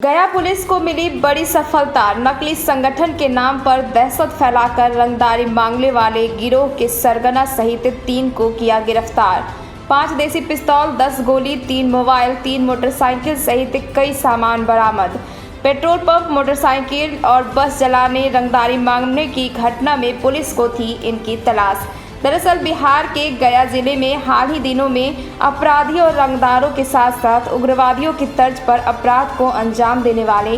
गया पुलिस को मिली बड़ी सफलता। नकली संगठन के नाम पर दहशत फैलाकर रंगदारी मांगने वाले गिरोह के सरगना सहित 3 को किया गिरफ्तार। 5 देसी पिस्तौल, 10 गोली, 3 मोबाइल, 3 मोटरसाइकिल सहित कई सामान बरामद। पेट्रोल पंप, मोटरसाइकिल और बस जलाने, रंगदारी मांगने की घटना में पुलिस को थी इनकी तलाश। दरअसल बिहार के गया जिले में हाल ही दिनों में अपराधियों और रंगदारों के साथ साथ उग्रवादियों की तर्ज पर अपराध को अंजाम देने वाले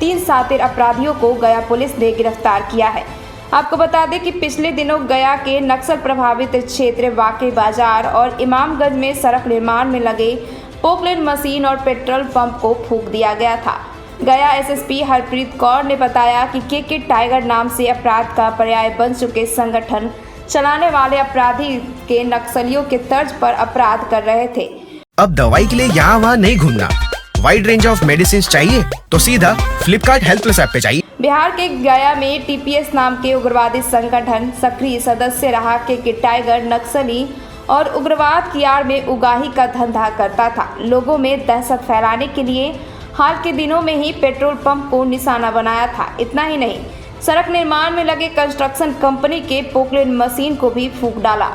3 शातिर अपराधियों को गया पुलिस ने गिरफ्तार किया है। आपको बता दें कि पिछले दिनों गया के नक्सल प्रभावित क्षेत्र वाके बाजार और इमामगंज में सड़क निर्माण में लगे पोकलेन मशीन और पेट्रोल पंप को फूंक दिया गया था। गया एसएसपी हरप्रीत कौर ने बताया कि के टाइगर नाम से अपराध का पर्याय बन चुके संगठन चलाने वाले अपराधी के नक्सलियों के तर्ज पर अपराध कर रहे थे। अब दवाई के लिए यहाँ वहाँ नहीं घूमना, वाइड रेंज ऑफ मेडिसिन चाहिए तो सीधा फ्लिपकार्ट हेल्थ प्लस ऐप पे चाहिए। बिहार के गया में टीपीएस नाम के उग्रवादी संगठन सक्रिय सदस्य रहा के टाइगर नक्सली और उग्रवाद की आड़ में उगाही का धंधा करता था। लोगों में दहशत फैलाने के लिए हाल के दिनों में ही पेट्रोल पंप को निशाना बनाया था। इतना ही नहीं, सड़क निर्माण में लगे कंस्ट्रक्शन कंपनी के पोकलेन मशीन को भी फूंक डाला।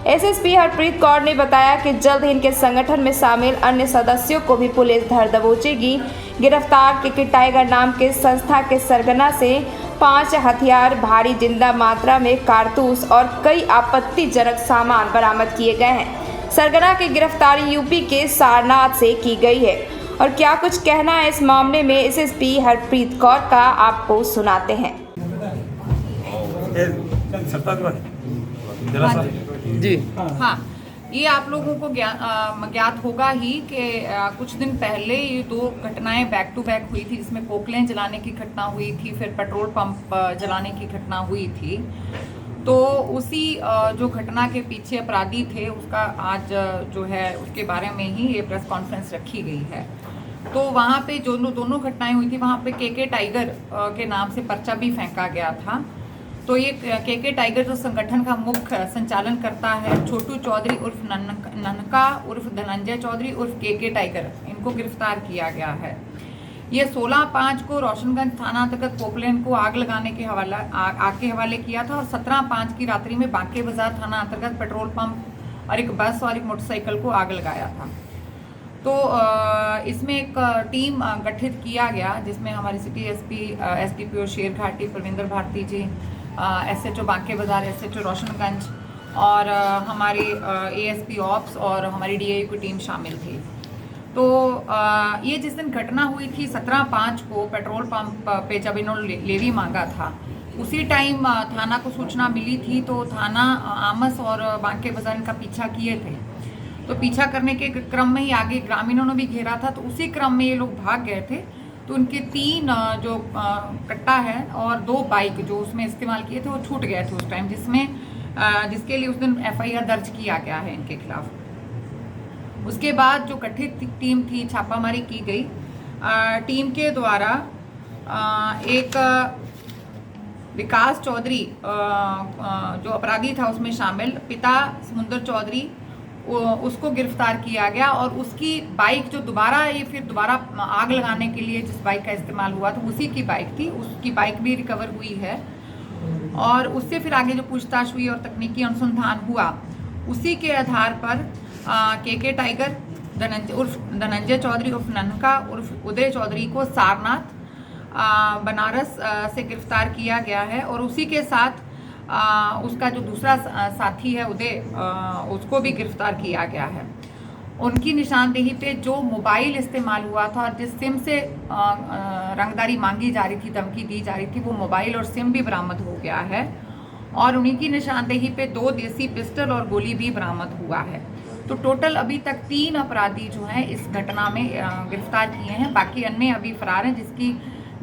एसएसपी हरप्रीत कौर ने बताया कि जल्द ही इनके संगठन में शामिल अन्य सदस्यों को भी पुलिस धर दबोचेगी। गिरफ्तार के टाइगर नाम के संस्था के सरगना से 5 हथियार, भारी जिंदा मात्रा में कारतूस और कई आपत्तिजनक सामान बरामद किए गए हैं। सरगना की गिरफ्तारी यूपी के सारनाथ से की गई है। और क्या कुछ कहना है इस मामले में एसएसपी हरप्रीत कौर का, आपको सुनाते हैं। जी हाँ, ये आप लोगों को ज्ञात होगा ही कि कुछ दिन पहले ये 2 घटनाएं बैक टू बैक हुई थी, जिसमें पोकलेन जलाने की घटना हुई थी, फिर पेट्रोल पंप जलाने की घटना हुई थी। तो उसी जो घटना के पीछे अपराधी थे उसका आज जो है उसके बारे में ही ये प्रेस कॉन्फ्रेंस रखी गई है। तो वहाँ पे जो दोनों घटनाएं हुई थी वहाँ पे के टाइगर के नाम से पर्चा भी फेंका गया था। तो ये के टाइगर जो संगठन का मुख्य संचालन करता है, छोटू चौधरी उर्फ ननका उर्फ धनंजय चौधरी उर्फ के टाइगर, इनको गिरफ्तार किया गया है। ये 16/5 को रोशनगंज थाना अंतर्गत पोकलेन को आग लगाने के हवाले किया था और 17/5 की रात्रि में बांके बाजार थाना अंतर्गत पेट्रोल पंप और एक बस और एक मोटरसाइकिल को आग लगाया था। तो इसमें एक टीम गठित किया गया, जिसमें हमारी सिटी एसडीपीओ शेरघाटी प्रविंदर भारती जी, एसएचओ बांके बाजार, एसएचओ रोशनगंज और हमारी एएसपी ऑप्स और हमारी डीआई की टीम शामिल थी। तो ये जिस दिन घटना हुई थी 17/5 को पेट्रोल पंप पे जब इन्होंने लेवी मांगा था, उसी टाइम थाना को सूचना मिली थी। तो थाना आमस और बांके बाजार इनका पीछा किए थे। तो पीछा करने के क्रम में ही आगे ग्रामीणों ने भी घेरा था। तो उसी क्रम में ये लोग भाग गए थे। तो उनके 3 जो कट्टा है और 2 बाइक जो उसमें इस्तेमाल किए थे वो छूट गए थे उस टाइम, जिसके लिए उस दिन एफआईआर दर्ज किया गया है इनके खिलाफ। उसके बाद जो गठित टीम थी, छापामारी की गई। टीम के द्वारा एक विकास चौधरी जो अपराधी था उसमें शामिल, पिता समुंदर चौधरी, उसको गिरफ्तार किया गया। और उसकी बाइक जो दोबारा आग लगाने के लिए जिस बाइक का इस्तेमाल हुआ था उसी की बाइक थी, उसकी बाइक भी रिकवर हुई है। और उससे फिर आगे जो पूछताछ हुई और तकनीकी अनुसंधान हुआ, उसी के आधार पर के टाइगर धनंजय चौधरी उर्फ ननका उर्फ उदय चौधरी को सारनाथ बनारस से गिरफ्तार किया गया है। और उसी के साथ उसका जो दूसरा साथी है उदय, उसको भी गिरफ्तार किया गया है। उनकी निशानदेही पे जो मोबाइल इस्तेमाल हुआ था और जिस सिम से रंगदारी मांगी जा रही थी, धमकी दी जा रही थी, वो मोबाइल और सिम भी बरामद हो गया है। और उन्हीं की निशानदेही पे 2 देसी पिस्टल और गोली भी बरामद हुआ है। तो टोटल अभी तक 3 अपराधी जो हैं इस घटना में गिरफ्तार किए हैं। बाकी अन्य अभी फरार हैं, जिसकी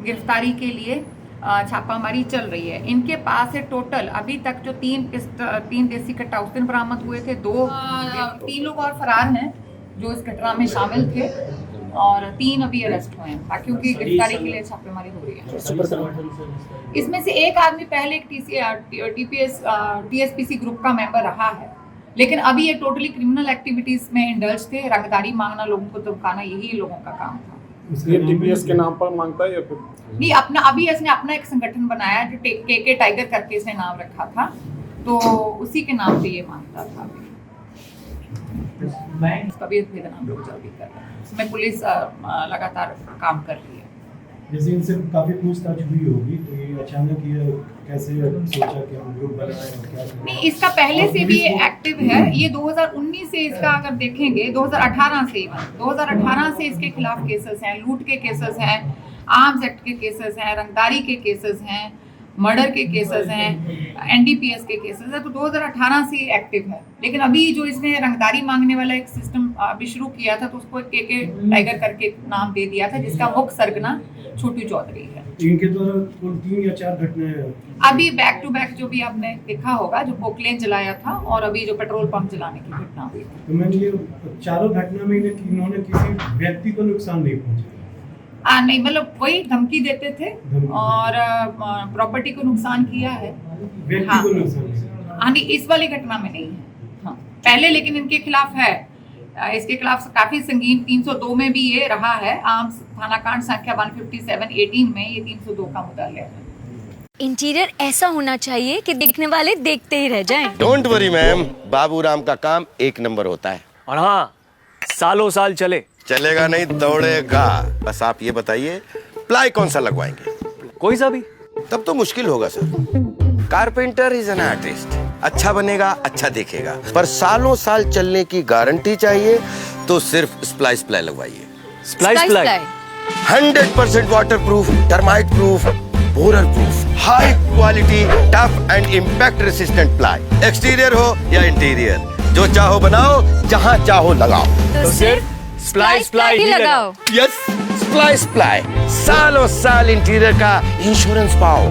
गिरफ्तारी के लिए छापामारी चल रही है। इनके पास से टोटल अभी तक जो 3 देसी कट्टा उस दिन बरामद हुए थे, 3 लोग और फरार हैं जो इस घटना में शामिल थे और 3 अभी अरेस्ट हुए हैं। बाकी उनकी गिरफ्तारी के लिए छापेमारी हो रही है। इसमें से एक आदमी पहले एक टीएसपीसी ग्रुप का मेंबर रहा है, लेकिन अभी ये टोटली क्रिमिनल एक्टिविटीज में इंडल्ज थे। रंगदारी मांगना, लोगों को धमकाना, यही लोगों का काम था। ये टीपीएस के नाम पर मांगता है या फिर नहीं, अपना अभी इसने अपना एक संगठन बनाया जो के टाइगर करके इसने नाम रखा था, तो उसी के नाम पे ये मांगता था। इसका भी भेदन हम लोग जल्दी कर रहे हैं, इसमें पुलिस लगातार काम कर रही है। जैसे इनसे काफी पूछताछ हुई होगी, तो ये अचानक ये कैसे सोचा कि हम ग्रुप बनाएं और क्या करें? नहीं, इसका पहले से भी ये एक्टिव है। ये 2019 से इसका अगर देखेंगे 2018 से 2018 से इसके खिलाफ केसेस हैं, लूट के केसेस हैं, आर्म्स एक्ट के केसेस हैं, रंगदारी के केसेस हैं, मर्डर के केसेस हैं, एनडीपीएस के केसेस हैं। तो 2018 से एक्टिव है। लेकिन अभी जो इसने रंगदारी मांगने वाला एक सिस्टम अभी शुरू किया था, तो उसको के टाइगर करके नाम दे दिया था, जिसका मुख्य सरगना छोटू चौधरी है। इनके द्वारा कुल 3 या 4 घटनाएं अभी बैक टू बैक जो भी आपने देखा होगा, जो पोकलेन जलाया था और अभी जो पेट्रोल पंप जलाने की घटना हुई थी। तो मैंने ये चारों घटना में इन्होंने किसी व्यक्ति को नुकसान नहीं पहुंचाया। नहीं, मतलब वही धमकी देते थे और प्रॉपर्टी को नुकसान किया है, व्यक्ति हाँ। को नुकसान नहीं। हाँ, नहीं, इस वाली घटना में नहीं है। हाँ, पहले लेकिन इनके खिलाफ है, इसके खिलाफ काफी संगीन 302 में भी ये रहा है। आर्म्स थाना कांड संख्या 157/18 में ये 302 का मुद्दा है। इंटीरियर ऐसा होना चाहिए कि देखने वाले देखते ही रह जाएं। डोंट वरी मैम, बाबूराम का काम 1 नंबर होता है। और हाँ, सालों साल चले। चलेगा नहीं, दौड़ेगा। बस आप ये बताइए, प्लाई कौन सा लगवाएंगे? कोई सा भी। तब तो मुश्किल होगा sir. Carpenter is an artist. अच्छा बनेगा, अच्छा देखेगा, पर सालों साल चलने की गारंटी चाहिए, तो सिर्फ स्प्लाई लगवाइए। स्प्लाई 100% water proof, termite proof, borer proof, high quality, tough and impact resistant ply. Exterior हो या इंटीरियर, जो चाहो बनाओ, जहां चाहो लगाओ। तो सिर्फ स्प्लाई ही लगाओ। यस, स्प्लाई। सालों साल इंटीरियर का इंश्योरेंस पाओ।